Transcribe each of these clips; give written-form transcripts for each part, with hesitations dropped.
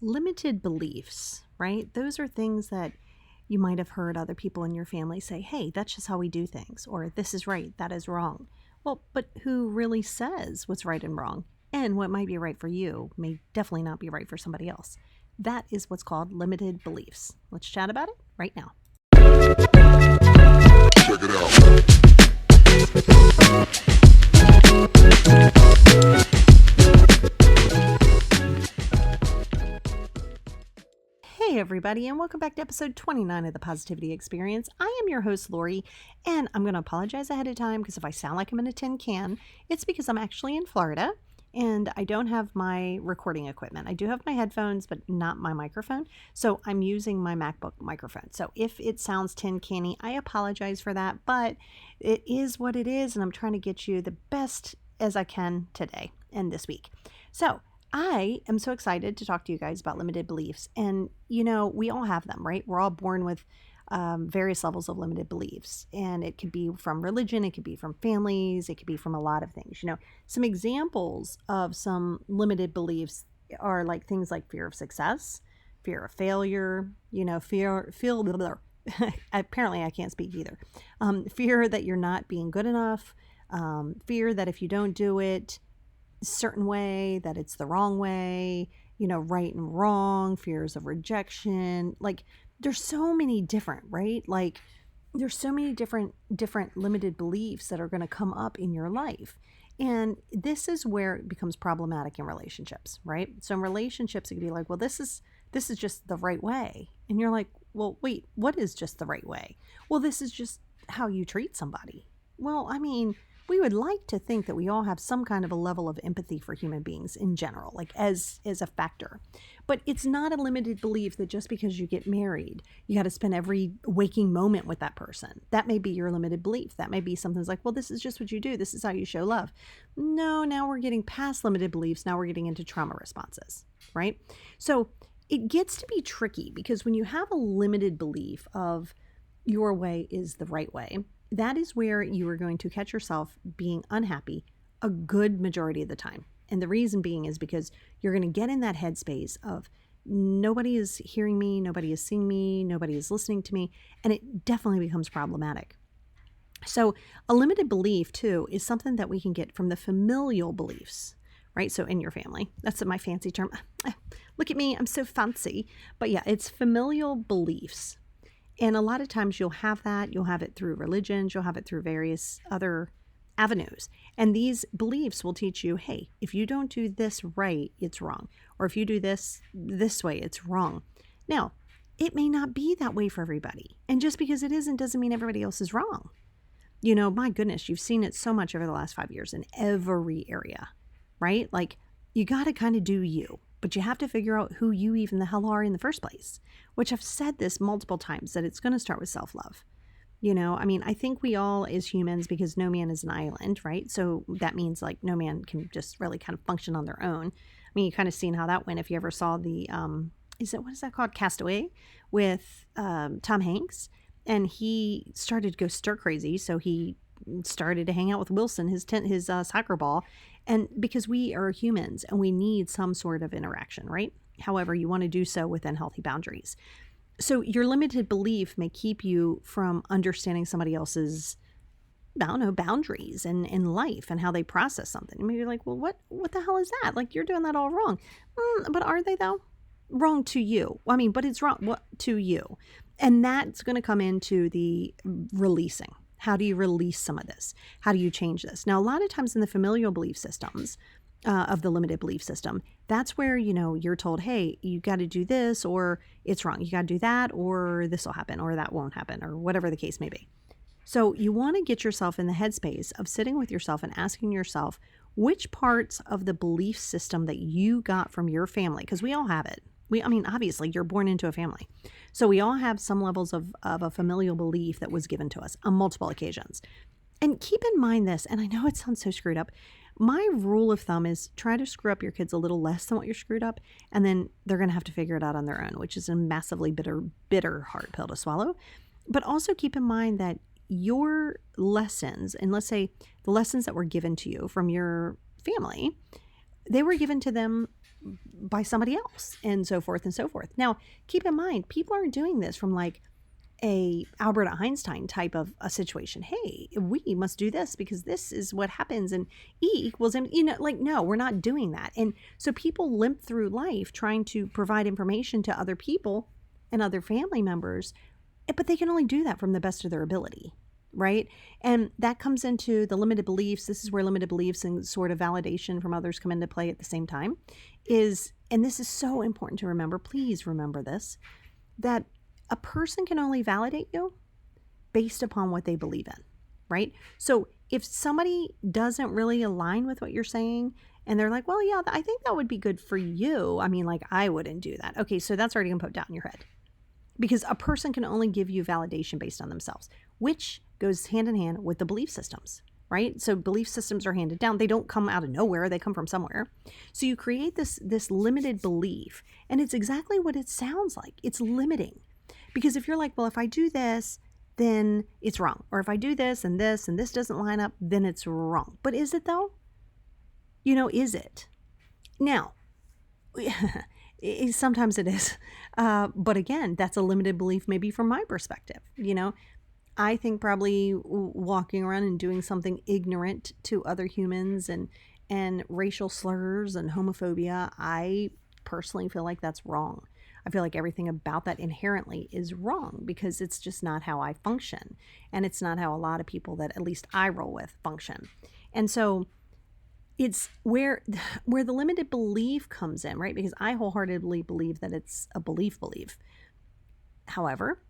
limited beliefs, right? Those are things that you might have heard other people in your family say, hey, that's just how we do things, or this is right, that is wrong. Well, but who really says what's right and wrong? And what might be right for you may definitely not be right for somebody else. That is what's called limited beliefs. Let's chat about it right now. Check it out. Hey everybody, and welcome back to episode 29 of the Positivity Experience. I am your host, Lori, and I'm going to apologize ahead of time because if I sound like I'm in a tin can, it's because I'm actually in Florida and I don't have my recording equipment. I do have my headphones, but not my microphone, so I'm using my MacBook microphone. So if it sounds tin canny, I apologize for that, but it is what it is, and I'm trying to get you the best as I can today and this week. So I am so excited to talk to you guys about limited beliefs. And, we all have them, right? We're all born with various levels of limited beliefs. And it could be from religion, it could be from families, it could be from a lot of things. Some examples of some limited beliefs are like things like fear of success, fear of failure, apparently I can't speak either. Fear that you're not being good enough, fear that if you don't do it certain way, that it's the wrong way, right and wrong, fears of rejection. Like there's so many different, right? Like there's so many different limited beliefs that are going to come up in your life. And this is where it becomes problematic in relationships, right? So in relationships, it can be like, well, this is just the right way. And you're like, well, wait, what is just the right way? Well, this is just how you treat somebody. Well, we would like to think that we all have some kind of a level of empathy for human beings in general, like as a factor. But it's not a limited belief that just because you get married, you got to spend every waking moment with that person. That may be your limited belief. That may be something like, well, this is just what you do. This is how you show love. No, now we're getting past limited beliefs. Now we're getting into trauma responses, right? So it gets to be tricky because when you have a limited belief of your way is the right way, that is where you are going to catch yourself being unhappy a good majority of the time. And the reason being is because you're going to get in that headspace of nobody is hearing me, nobody is seeing me, nobody is listening to me, and it definitely becomes problematic. So a limited belief too is something that we can get from the familial beliefs, right? So in your family, that's my fancy term. Look at me, I'm so fancy. But yeah, it's familial beliefs. And a lot of times you'll have it through religions, you'll have it through various other avenues. And these beliefs will teach you, hey, if you don't do this right, it's wrong. Or if you do this way, it's wrong. Now, it may not be that way for everybody. And just because it isn't doesn't mean everybody else is wrong. My goodness, you've seen it so much over the last 5 years in every area, right? Like you got to kind of do you. But you have to figure out who you even the hell are in the first place, which I've said this multiple times, that it's going to start with self-love. I think we all as humans, because no man is an island, right? So that means like no man can just really kind of function on their own. You kind of seen how that went. If you ever saw the, what is that called? Castaway with Tom Hanks. And he started to go stir crazy. So he started to hang out with Wilson, his soccer ball. And because we are humans and we need some sort of interaction, right? However, you want to do so within healthy boundaries. So your limited belief may keep you from understanding somebody else's, boundaries in life and how they process something. Maybe you're like, well, what the hell is that? Like you're doing that all wrong. But are they though? Wrong to you. But it's wrong to you. And that's going to come into the releasing. How do you release some of this? How do you change this? Now, a lot of times in the familial belief systems of the limited belief system, that's where, you're told, hey, you got to do this or it's wrong. You got to do that or this will happen or that won't happen or whatever the case may be. So you want to get yourself in the headspace of sitting with yourself and asking yourself which parts of the belief system that you got from your family, because we all have it. Obviously, you're born into a family. So we all have some levels of a familial belief that was given to us on multiple occasions. And keep in mind this, and I know it sounds so screwed up, my rule of thumb is try to screw up your kids a little less than what you're screwed up, and then they're going to have to figure it out on their own, which is a massively bitter hard pill to swallow. But also keep in mind that your lessons, and let's say the lessons that were given to you from your family, they were given to them by somebody else, and so forth and so forth. Now, keep in mind, people aren't doing this from like a Albert Einstein type of a situation. Hey, we must do this because this is what happens, and E equals M. Like, no, we're not doing that. And so people limp through life trying to provide information to other people and other family members, but they can only do that from the best of their ability, right? And that comes into the limited beliefs. This is where limited beliefs and sort of validation from others come into play at the same time. And this is so important to remember. Please remember this, that a person can only validate you based upon what they believe in, right? So if somebody doesn't really align with what you're saying and they're like, well, yeah, I think that would be good for you. I mean, like, I wouldn't do that. Okay, so that's already going to put down in your head, because a person can only give you validation based on themselves, which goes hand in hand with the belief systems, right? So belief systems are handed down. They don't come out of nowhere. They come from somewhere. So you create this limited belief, and it's exactly what it sounds like. It's limiting. Because if you're like, well, if I do this, then it's wrong. Or if I do this and this doesn't line up, then it's wrong. But is it though? Is it? Now, sometimes it is. But again, that's a limited belief maybe from my perspective. I think probably walking around and doing something ignorant to other humans and racial slurs and homophobia, I personally feel like that's wrong. I feel like everything about that inherently is wrong, because it's just not how I function. And it's not how a lot of people that at least I roll with function. And so it's where the limited belief comes in, right? Because I wholeheartedly believe that it's a belief. However,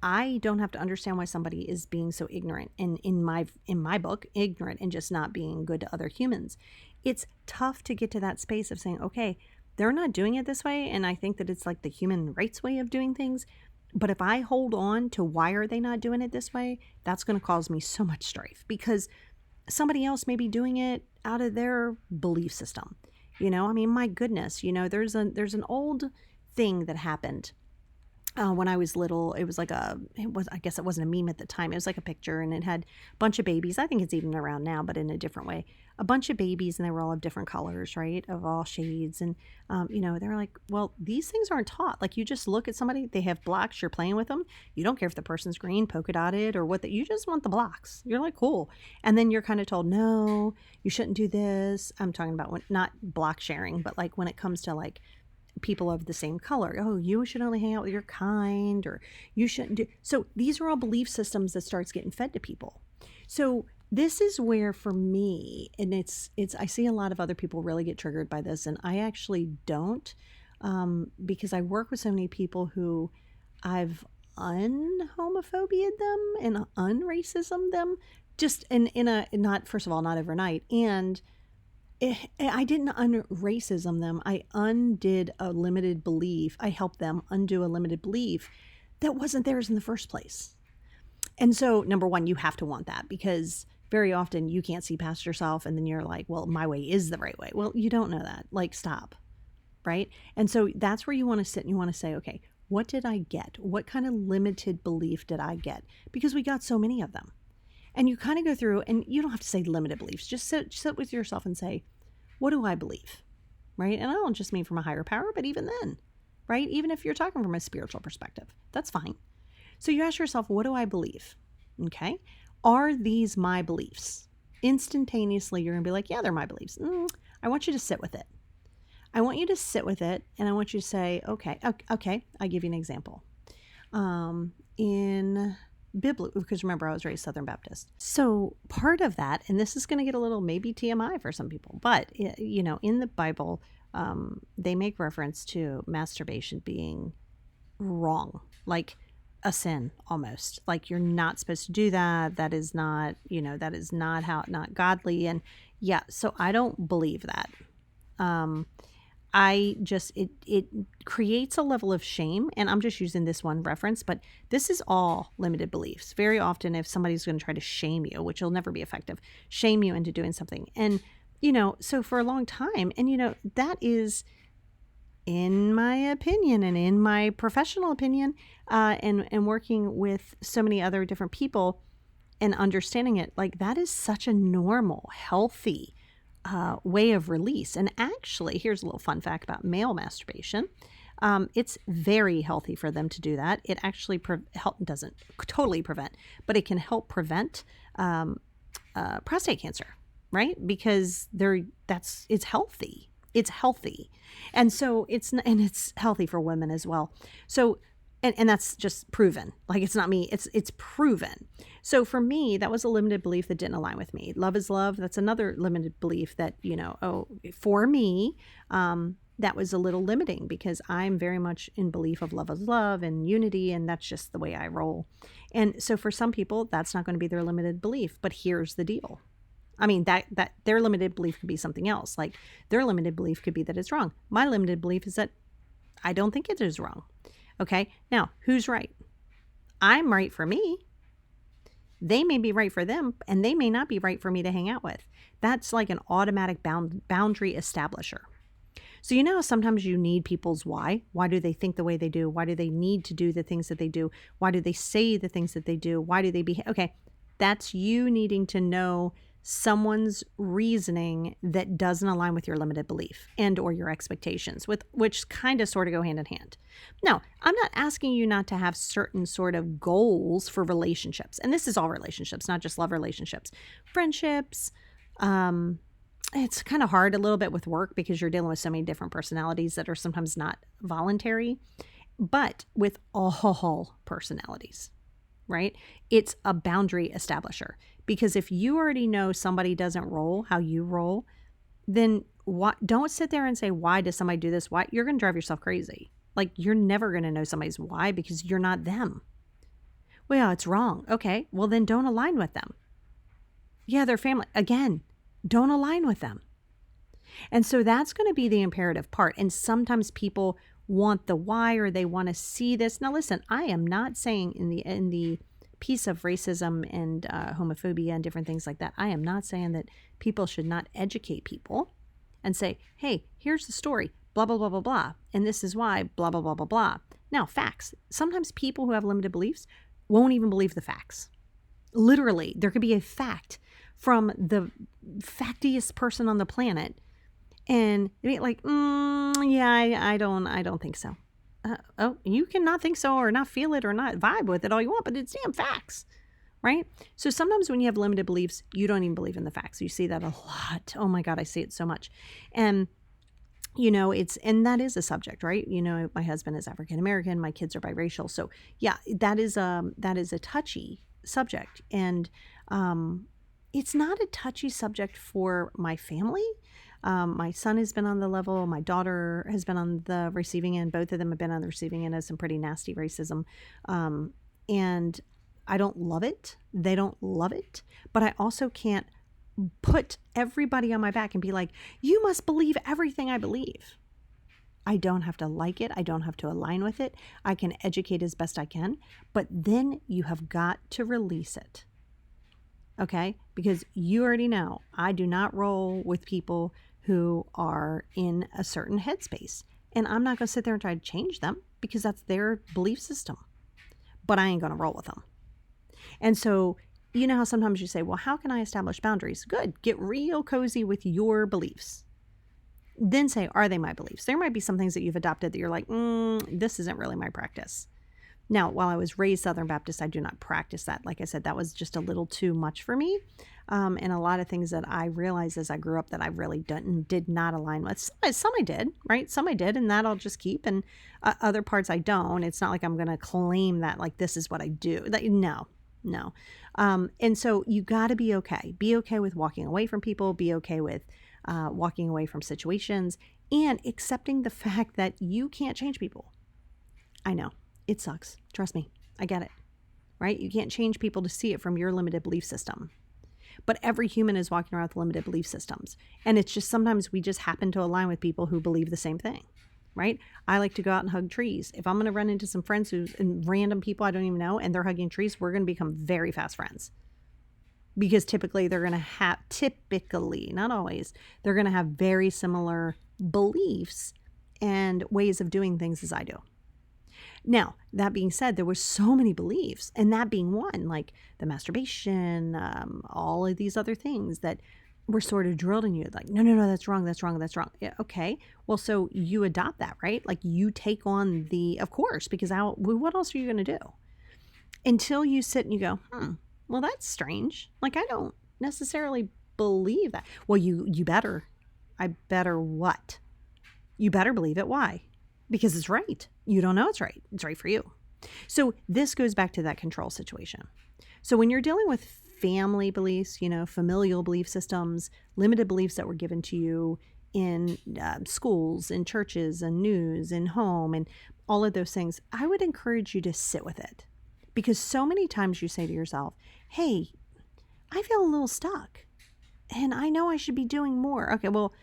I don't have to understand why somebody is being so ignorant. And in my book, ignorant and just not being good to other humans. It's tough to get to that space of saying, okay, they're not doing it this way, and I think that it's like the human rights way of doing things. But if I hold on to why are they not doing it this way, that's going to cause me so much strife, because somebody else may be doing it out of their belief system. I mean, my goodness, there's an old thing that happened when I was little. I guess it wasn't a meme at the time. It was like a picture, and it had a bunch of babies. I think it's even around now, but in a different way. A bunch of babies, and they were all of different colors, right? Of all shades. And, they were like, well, these things aren't taught. Like, you just look at somebody, they have blocks, you're playing with them. You don't care if the person's green, polka dotted, or you just want the blocks. You're like, cool. And then you're kind of told, no, you shouldn't do this. I'm talking about not block sharing, but like when it comes to like people of the same color. Oh, you should only hang out with your kind, or you shouldn't do. So these are all belief systems that starts getting fed to people. So this is where, for me, and it's I see a lot of other people really get triggered by this, and I actually don't, because I work with so many people who I've unhomophobiaed them and unracism them, just in a, not, first of all, not overnight, and I didn't unracism them. I undid a limited belief. I helped them undo a limited belief that wasn't theirs in the first place. And so, number one, you have to want that, because very often you can't see past yourself, and then you're like, well, my way is the right way. Well, you don't know that. Like, stop. Right? And so that's where you want to sit and you want to say, okay, what did I get? What kind of limited belief did I get? Because we got so many of them. And you kind of go through, and you don't have to say limited beliefs. Just sit with yourself and say, what do I believe? Right? And I don't just mean from a higher power, but even then, right? Even if you're talking from a spiritual perspective, that's fine. So you ask yourself, what do I believe? Okay. Are these my beliefs? Instantaneously, you're going to be like, yeah, they're my beliefs. I want you to sit with it. I want you to sit with it, and I want you to say, okay, I'll give you an example. In biblical, because remember, I was raised Southern Baptist. So part of that, and this is going to get a little maybe TMI for some people, but in the Bible, they make reference to masturbation being wrong, like a sin almost. Like, you're not supposed to do that. That is not, not godly. And yeah, so I don't believe that. It creates a level of shame, and I'm just using this one reference, but this is all limited beliefs. Very often, if somebody's going to try to shame you, which will never be effective, shame you into doing something. And, so for a long time, and, that is, in my opinion and in my professional opinion, and working with so many other different people and understanding it, like, that is such a normal, healthy way of release. And actually, here's a little fun fact about male masturbation. It's very healthy for them to do that. It actually doesn't totally prevent, but it can help prevent prostate cancer, right? Because it's healthy. It's healthy, and so it's healthy for women as well. So. And that's just proven. Like, it's not me. It's proven. So for me, that was a limited belief that didn't align with me. Love is love. That's another limited belief that, for me, that was a little limiting because I'm very much in belief of love is love and unity. And that's just the way I roll. And so for some people, that's not going to be their limited belief. But here's the deal. I mean, that their limited belief could be something else. Like, their limited belief could be that it's wrong. My limited belief is that I don't think it is wrong. Okay, now, who's right? I'm right for me. They may be right for them, and they may not be right for me to hang out with. That's like an automatic boundary establisher. So how sometimes you need people's why. Why do they think the way they do? Why do they need to do the things that they do? Why do they say the things that they do? Why do they behave? Okay, that's you needing to know someone's reasoning that doesn't align with your limited belief and or your expectations, which kind of sort of go hand in hand. Now, I'm not asking you not to have certain sort of goals for relationships. And this is all relationships, not just love relationships. Friendships, it's kind of hard a little bit with work because you're dealing with so many different personalities that are sometimes not voluntary, but with all personalities, right? It's a boundary establisher. Because if you already know somebody doesn't roll how you roll, then don't sit there and say, why does somebody do this? Why? You're going to drive yourself crazy. Like, you're never going to know somebody's why because you're not them. Well, it's wrong. Okay, well then don't align with them. Yeah, they're family. Again, don't align with them. And so that's going to be the imperative part. And sometimes people want the why or they want to see this. Now listen, I am not saying in the piece of racism and homophobia and different things like that, I am not saying that people should not educate people and say, hey, here's the story, blah, blah, blah, blah, blah. And this is why, blah, blah, blah, blah, blah. Now, facts. Sometimes people who have limited beliefs won't even believe the facts. Literally, there could be a fact from the factiest person on the planet and be like, yeah, I don't think so. You can not think so or not feel it or not vibe with it all you want, but it's damn facts, right? So sometimes when you have limited beliefs, you don't even believe in the facts. You see that a lot. Oh my God, I see it so much. And, and that is a subject, right? My husband is African-American, my kids are biracial. So yeah, that is a touchy subject. And it's not a touchy subject for my family. My son has been on the level. My daughter has been on the receiving end. Both of them have been on the receiving end of some pretty nasty racism. And I don't love it. They don't love it. But I also can't put everybody on my back and be like, you must believe everything I believe. I don't have to like it. I don't have to align with it. I can educate as best I can. But then you have got to release it. Okay? Because you already know I do not roll with people who are in a certain headspace. And I'm not going to sit there and try to change them because that's their belief system. But I ain't going to roll with them. And so, how sometimes you say, well, how can I establish boundaries? Good. Get real cozy with your beliefs. Then say, are they my beliefs? There might be some things that you've adopted that you're like, this isn't really my practice. Now, while I was raised Southern Baptist, I do not practice that. Like I said, that was just a little too much for me. And a lot of things that I realized as I grew up that I really did not align with. Some I did, right? Some I did, and that I'll just keep. And other parts I don't. It's not like I'm going to claim that, like, this is what I do. No. And so you got to be okay. Be okay with walking away from people. Be okay with walking away from situations. And accepting the fact that you can't change people. I know. It sucks. Trust me. I get it. Right? You can't change people to see it from your limited belief system. But every human is walking around with limited belief systems. And it's just sometimes we just happen to align with people who believe the same thing. Right? I like to go out and hug trees. If I'm going to run into some friends and random people I don't even know and they're hugging trees, we're going to become very fast friends. Because typically they're going to have, not always, they're going to have very similar beliefs and ways of doing things as I do. Now, that being said, there were so many beliefs, and that being one, like the masturbation, all of these other things that we're sort of drilled in you like, no, no, no, that's wrong, that's wrong, that's wrong. Yeah, okay. Well, so you adopt that, right? Like you take on of course, because what else are you going to do? Until you sit and you go, well, that's strange. Like, I don't necessarily believe that. Well, you better. I better what? You better believe it. Why? Because it's right. You don't know it's right. It's right for you. So this goes back to that control situation. So when you're dealing with family beliefs, familial belief systems, limited beliefs that were given to you in schools, in churches, and news, in home, and all of those things, I would encourage you to sit with it. Because so many times you say to yourself, hey, I feel a little stuck and I know I should be doing more. Okay, well,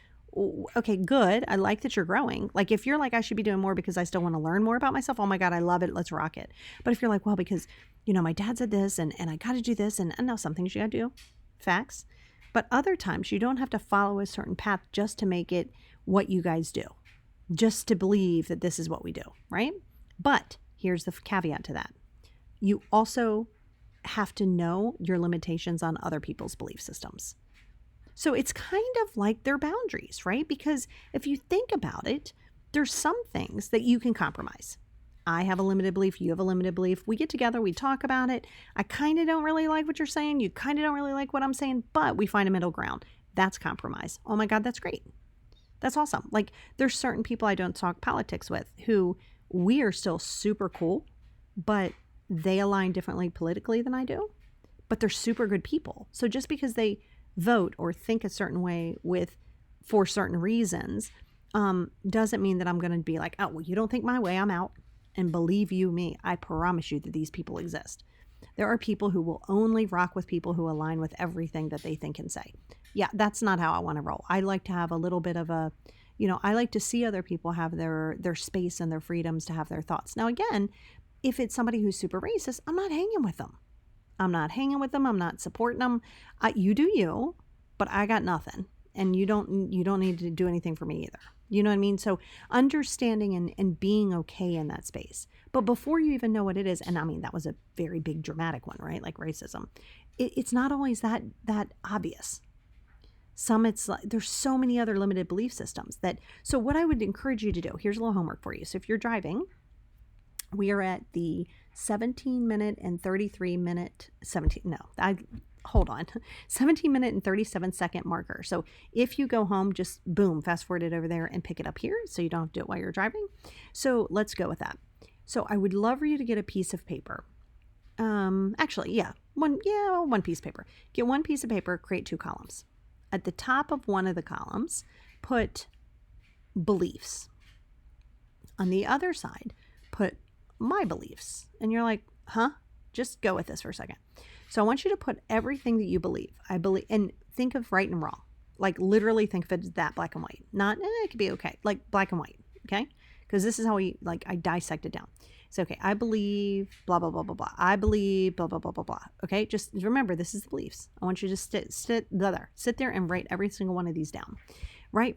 okay, good. I like that you're growing. Like if you're like, I should be doing more because I still want to learn more about myself. Oh my God, I love it. Let's rock it. But if you're like, well, because, my dad said this and I got to do this and I know some things you got to do. Facts. But other times you don't have to follow a certain path just to make it what you guys do, just to believe that this is what we do, right? But here's the caveat to that. You also have to know your limitations on other people's belief systems. So it's kind of like their boundaries, right? Because if you think about it, there's some things that you can compromise. I have a limited belief. You have a limited belief. We get together. We talk about it. I kind of don't really like what you're saying. You kind of don't really like what I'm saying, but we find a middle ground. That's compromise. Oh my God, that's great. That's awesome. Like there's certain people I don't talk politics with who we are still super cool, but they align differently politically than I do, but they're super good people. So just because they vote or think a certain way for certain reasons, doesn't mean that I'm going to be like, oh, well, you don't think my way, I'm out. And believe you me, I promise you that these people exist. There are people who will only rock with people who align with everything that they think and say. Yeah, that's not how I want to roll. I like to have a little bit of I like to see other people have their space and their freedoms to have their thoughts. Now, again, if it's somebody who's super racist, I'm not hanging with them. I'm not supporting them. You do you, but I got nothing. And you don't need to do anything for me either. You know what I mean? So understanding and being okay in that space. But before you even know what it is, and I mean, that was a very big dramatic one, right? Like racism. It's not always that obvious. Some it's like, there's so many other limited belief systems so what I would encourage you to do, here's a little homework for you. So if you're driving, we are at the 17 minute and 37 second marker. So if you go home, just boom, fast forward it over there and pick it up here so you don't have to do it while you're driving. So let's go with that. So I would love for you to get a piece of paper. One piece of paper. Get one piece of paper, create 2 columns. At the top of one of the columns, put beliefs. On the other side, put my beliefs. And you're like, huh? Just go with this for a second. So I want you to put everything that you believe. I believe, and think of right and wrong. Like literally think of it as that black and white. Not, it could be okay. Like black and white. Okay. Because this is how I dissect it down. So, okay, I believe blah, blah, blah, blah, blah. I believe blah, blah, blah, blah, blah. Okay. Just remember, this is the beliefs. I want you to sit there and write every single one of these down. Right.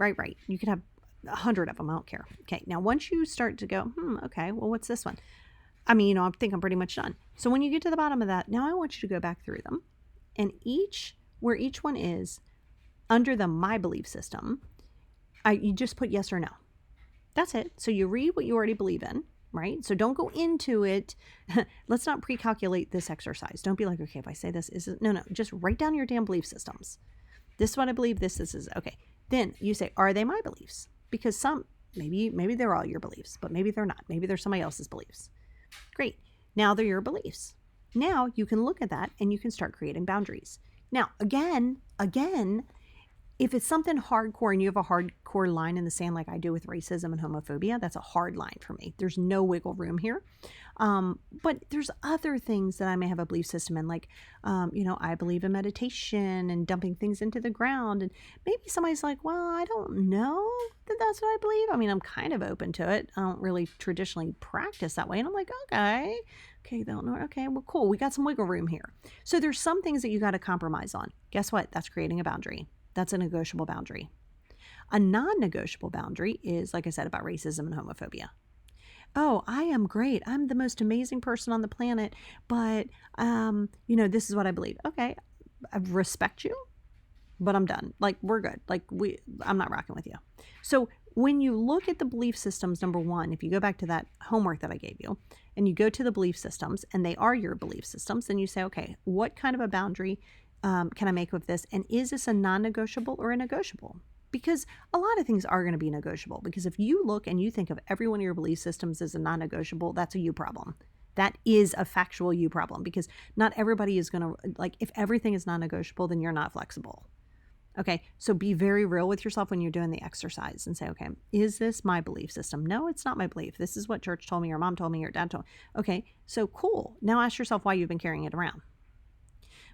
You could have 100 of them. I don't care. Okay. Now, once you start to go, okay, well, what's this one? I mean, I think I'm pretty much done. So when you get to the bottom of that, now I want you to go back through them and where each one is under the my belief system, you just put yes or no. That's it. So you read what you already believe in, right? So don't go into it. Let's not pre-calculate this exercise. Don't be like, okay, if I say this, is it? No, just write down your damn belief systems. This is what I believe. This is okay. Then you say, are they my beliefs? Because maybe they're all your beliefs, but maybe they're not. Maybe they're somebody else's beliefs. Great. Now they're your beliefs. Now you can look at that and you can start creating boundaries. Now, again, if it's something hardcore and you have a hardcore line in the sand like I do with racism and homophobia, that's a hard line for me. There's no wiggle room here. But there's other things that I may have a belief system in, like, I believe in meditation and dumping things into the ground. And maybe somebody's like, well, I don't know that that's what I believe. I mean, I'm kind of open to it. I don't really traditionally practice that way. And I'm like, okay, they don't know. Okay, well, cool. We got some wiggle room here. So there's some things that you got to compromise on. Guess what? That's creating a boundary. That's a negotiable boundary. A non-negotiable boundary is, like I said, about racism and homophobia. Oh, I am great. I'm the most amazing person on the planet, but, this is what I believe. Okay, I respect you. but I'm done. Like, we're good. Like, I'm not rocking with you. So when you look at the belief systems, number one, if you go back to that homework that I gave you and you go to the belief systems and they are your belief systems, then you say, okay, what kind of a boundary can I make with this? And is this a non-negotiable or a negotiable? Because a lot of things are going to be negotiable. Because if you look and you think of every one of your belief systems as a non-negotiable, that's a you problem. That is a factual you problem, because not everybody is going to, like, if everything is non-negotiable, then you're not flexible. Okay, so be very real with yourself when you're doing the exercise and say, okay, is this my belief system? No, it's not my belief. This is what church told me, or mom told me, or dad told me. Okay, so cool. Now ask yourself why you've been carrying it around.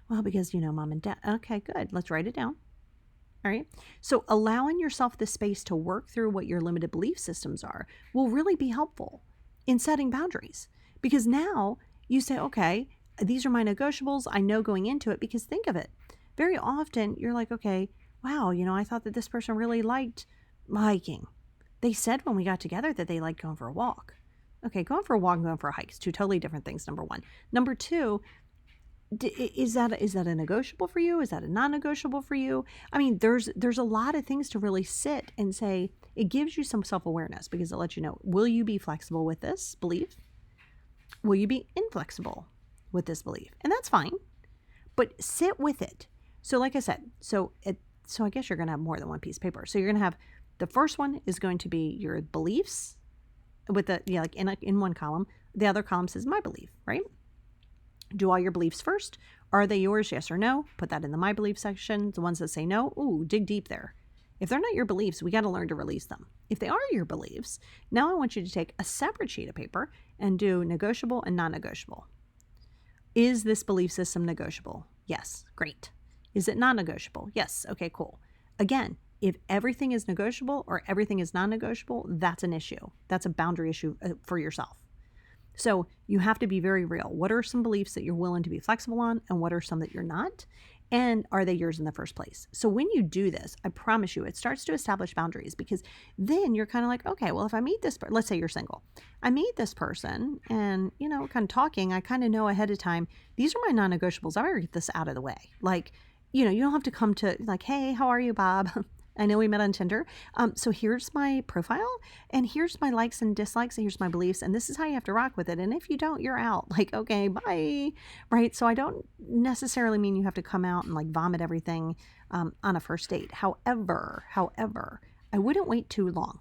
Well, because, mom and dad. Okay, good. Let's write it down. All right. So allowing yourself the space to work through what your limited belief systems are will really be helpful in setting boundaries, because now you say, okay, these are my negotiables. I know going into it, because think of it. Very often you're like, okay, wow, I thought that this person really liked hiking. They said when we got together that they liked going for a walk. Okay, going for a walk and going for a hike is two totally different things, number one. Number two, is that a negotiable for you? Is that a non-negotiable for you? I mean, there's a lot of things to really sit and say. It gives you some self-awareness, because it lets you know, will you be flexible with this belief? Will you be inflexible with this belief? And that's fine, but sit with it. So like I said, so I guess you're going to have more than one piece of paper. So you're going to have, the first one is going to be your beliefs with the, like in one column. The other column says my belief, right? Do all your beliefs first. Are they yours? Yes or no? Put that in the my belief section. The ones that say no, ooh, dig deep there. If they're not your beliefs, we got to learn to release them. If they are your beliefs, now I want you to take a separate sheet of paper and do negotiable and non-negotiable. Is this belief system negotiable? Yes. Great. Is it non-negotiable? Yes. Okay, cool. Again, if everything is negotiable or everything is non-negotiable, that's an issue. That's a boundary issue for yourself. So you have to be very real. What are some beliefs that you're willing to be flexible on, and what are some that you're not? And are they yours in the first place? So when you do this, I promise you, it starts to establish boundaries, because then you're kind of like, okay, well, if I meet this, let's say you're single. I meet this person and, kind of talking, I kind of know ahead of time, these are my non-negotiables. I better get this out of the way. Like, you don't have to come to like, hey, how are you, Bob? I know we met on Tinder. So here's my profile, and here's my likes and dislikes, and here's my beliefs, and this is how you have to rock with it. And if you don't, you're out. Like, okay, bye. Right? So I don't necessarily mean you have to come out and like vomit everything on a first date. However, I wouldn't wait too long.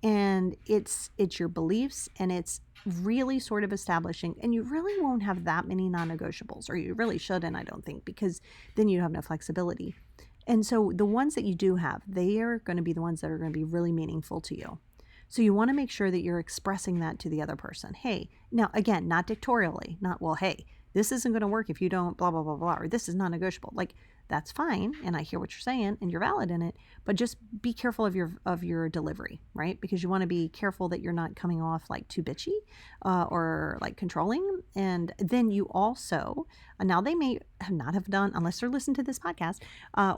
And it's your beliefs, and it's really sort of establishing, and you really won't have that many non-negotiables, or you really shouldn't, I don't think, because then you have no flexibility. And so the ones that you do have, they are going to be the ones that are going to be really meaningful to you. So you want to make sure that you're expressing that to the other person. Hey, now again, not dictatorially, not, well, hey, this isn't going to work if you don't blah, blah, blah, blah, or this is non-negotiable. Like, that's fine. And I hear what you're saying and you're valid in it, but just be careful of your delivery, right? Because you want to be careful that you're not coming off like too bitchy or like controlling. And then you also, now they may not have done, unless they're listening to this podcast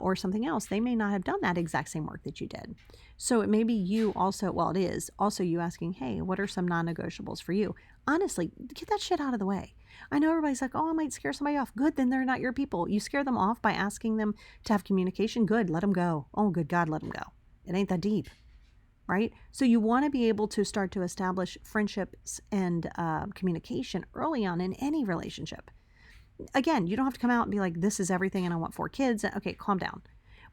or something else, they may not have done that exact same work that you did. So it may be you also, well, it is also you asking, hey, what are some non-negotiables for you? Honestly, get that shit out of the way. I know everybody's like, oh, I might scare somebody off. Good, then they're not your people. You scare them off by asking them to have communication. Good, let them go. Oh, good God, let them go. It ain't that deep, right? So you want to be able to start to establish friendships and communication early on in any relationship. Again, you don't have to come out and be like, this is everything and I want 4 kids. Okay, calm down.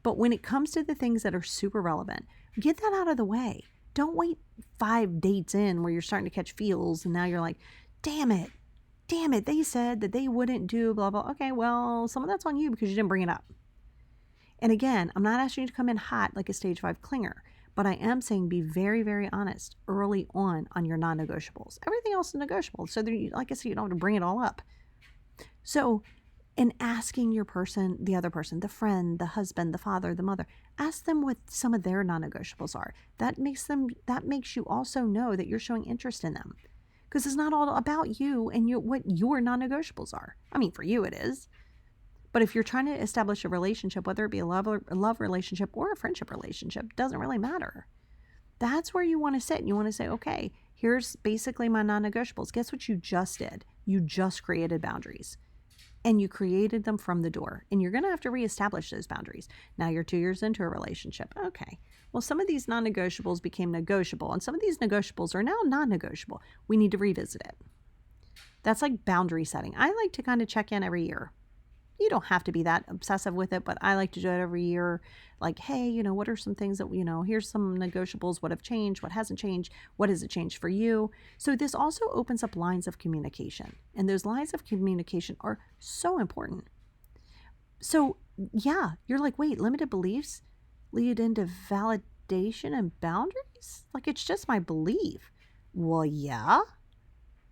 But when it comes to the things that are super relevant, get that out of the way. Don't wait 5 dates in where you're starting to catch feels and now you're like, damn it, they said that they wouldn't do blah, blah. Okay, well, some of that's on you because you didn't bring it up. And again, I'm not asking you to come in hot like a stage 5 clinger, but I am saying be very, very honest early on your non-negotiables. Everything else is negotiable. So like I said, you don't have to bring it all up. So in asking your person, the other person, the friend, the husband, the father, the mother, ask them what some of their non-negotiables are. That makes you also know that you're showing interest in them. Because it's not all about you and what your non-negotiables are. I mean, for you it is. But if you're trying to establish a relationship, whether it be a love relationship or a friendship relationship, doesn't really matter. That's where you want to sit. And you want to say, okay, here's basically my non-negotiables. Guess what you just did? You just created boundaries. and you created them from the door, and you're going to have to reestablish those boundaries. Now you're 2 years into a relationship. Okay. Well, some of these non-negotiables became negotiable, and some of these negotiables are now non-negotiable. We need to revisit it. That's like boundary setting. I like to kind of check in every year. You don't have to be that obsessive with it, but I like to do it every year. Like, hey, what are some things that, here's some negotiables, what have changed, what hasn't changed, what has it changed for you? So this also opens up lines of communication. And those lines of communication are so important. So yeah, you're like, wait, limited beliefs lead into validation and boundaries? Like, it's just my belief. Well, yeah.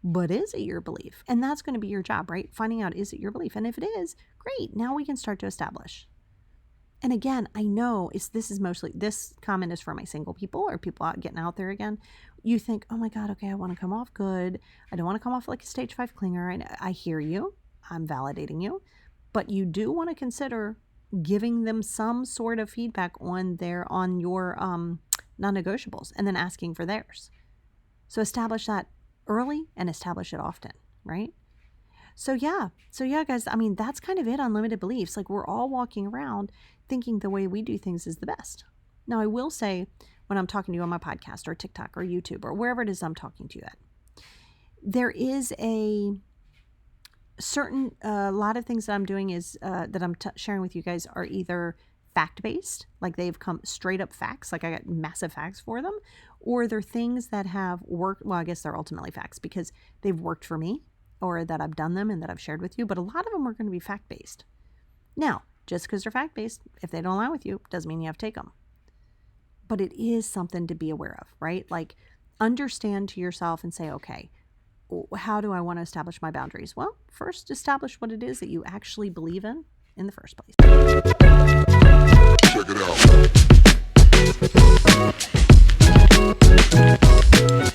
But is it your belief? And that's going to be your job, right? Finding out, is it your belief? And if it is, great. Now we can start to establish. And again, I know this comment is for my single people or people out getting out there again. You think, oh my God, okay, I want to come off good. I don't want to come off like a stage 5 clinger. I hear you. I'm validating you. But you do want to consider giving them some sort of feedback on your non-negotiables and then asking for theirs. So establish that early and establish it often, right? So yeah, guys, I mean, that's kind of it on limited beliefs. Like, we're all walking around thinking the way we do things is the best. Now, I will say, when I'm talking to you on my podcast or TikTok or YouTube or wherever it is I'm talking to you at, there is a certain, a lot of things that I'm doing is, that I'm sharing with you guys are either fact-based, like they've come straight up facts, like I got massive facts for them, or they're things that have worked. Well, I guess they're ultimately facts because they've worked for me, or that I've done them and that I've shared with you, but a lot of them are going to be fact-based. Now, just because they're fact-based, if they don't align with you, doesn't mean you have to take them. But it is something to be aware of, right? Like, understand to yourself and say, okay, how do I want to establish my boundaries? Well, first establish what it is that you actually believe in the first place. Check it out.